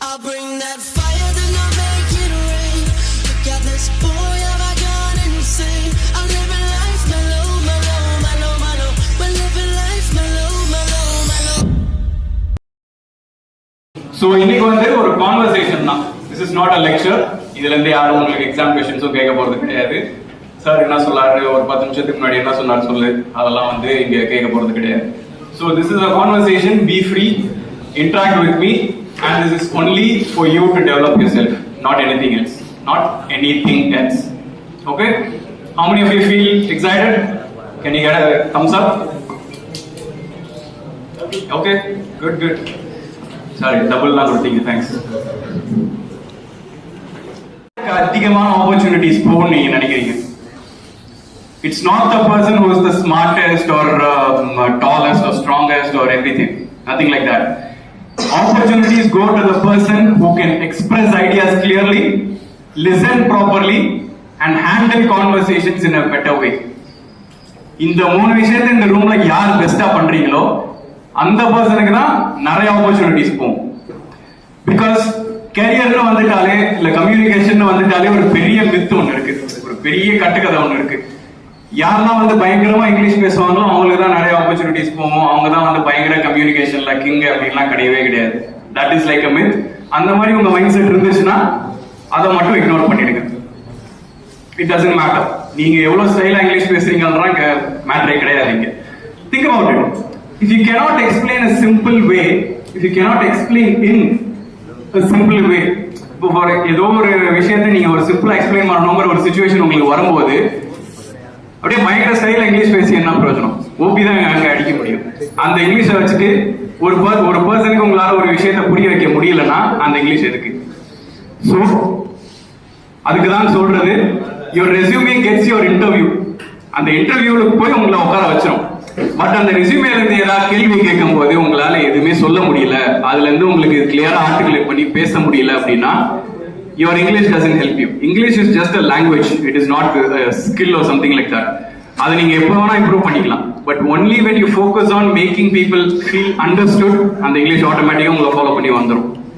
I'll bring that fire, then I'll make it rain. Look at this boy, have I gone insane? I'm living life mellow, mellow, mellow, mellow. We're living life mellow, mellow, mellow. So இன்னைக்கு வந்து ஒரு conversation தான். This is not a lecture. இதுல இருந்து யாரும் உங்களுக்கு exam கொஸ்டின்ஸும் கேட்க போறது கிடையாது. சார் என்ன சொல்லாரு, ஒரு 10 நிமிஷத்துக்கு முன்னாடி என்ன சொன்னாரு சொல்லு, அதெல்லாம் வந்து இங்க கேட்க போறது கிடையாது. So this is a conversation. Be free, interact with me, and this is only for you to develop yourself, not anything else. Not anything else. Okay? How many of you feel excited? Can you get a thumbs up? Okay, good, good. Sorry, double la கொடுத்தீங்க. Thanks. அதிகமான opportunities போன்னு நீங்க நினைக்கிறீங்க. It's not the person who is the smartest or tallest or strongest or everything. Nothing like that. Opportunities go to the person who can express ideas clearly, listen properly, and handle conversations in a better way. இந்த மூணு விஷயத்தை இந்த ரூம்ல யார் பெஸ்டா பண்றீங்களோ அந்த பர்சனுக்கு தான் நிறைய ஆப்பர்ச்சுனிட்டிஸ் போகும். பிகாஸ் கேரியர்னு வந்துட்டாலே இல்ல கம்யூனிகேஷன் வந்துட்டாலே ஒரு பெரிய மித்து ஒன்று இருக்கு, ஒரு பெரிய கட்டுக்கதை ஒன்று இருக்கு. யாரெல்லாம் வந்து பயங்கரமா இங்கிலீஷ் பேசுவாங்களோ அவங்களுக்கு தான் நிறைய ஆப்பர்ச்சுனிட்டிஸ் போகும், அவங்க தான் வந்து பயங்கர கம்யூனிகேஷன்ல கிங் அப்படின்லாம் கிடையவே கிடையாது. That is like a myth. அந்த மாதிரி உங்க மைண்ட் செட் இருந்துச்சுன்னா அதை மட்டும் இக்னோர் பண்ணிடுங்க. It doesn't matter. நீங்க எவ்வளவு ஸ்டைலா இங்கிலீஷ் பேசுறீங்கன்றா இங்க மேட்டரே கிடையாது. இங்க think about it. If you cannot explain a simple way, if you cannot explain in a simple way, இப்போ ஏதோ ஒரு விஷயத்தை நீங்க ஒரு சிம்பிளா எக்ஸ்பிளைன் பண்ணணுங்கிற ஒரு சிச்சுவேஷன் உங்களுக்கு வரும்போது அப்படியே பயங்கர ஸ்டைல இங்கிலீஷ் பேசி என்ன பிரயோஜனம்? ஓபி தான் அங்க அடிக்க முடியும். அந்த இங்கிலீஷை வச்சுட்டு ஒரு பர்சனுக்கு உங்களால ஒரு விஷயத்தை புரிய வைக்க முடியலன்னா அந்த இங்கிலீஷ் எதுக்கு? ஸோ அதுக்கு தான் சொல்றது, your resume gets your interview. அந்த இன்டர்வியூலுக்கு போய் உங்களை உட்கார வச்சிடும். பட் அந்த ரெஸ்யூமேல இருந்து ஏதாவது கேள்வி கேட்கும் போது உங்களால எதுவுமே சொல்ல முடியல, அதுல இருந்து உங்களுக்கு கிளியரா ஆர்டிகுலேட் பண்ணி பேச முடியல அப்படின்னா your English doesn't help you. English is just a language. It is not a skill or something like that. அதை நீங்க எப்போ வேணா இம்ப்ரூவ் பண்ணிக்கலாம். But only when you focus on making people feel understood, அந்த இங்கிலீஷ் ஆட்டோமேட்டிக்கா உங்களை follow பண்ணி வந்துடும்.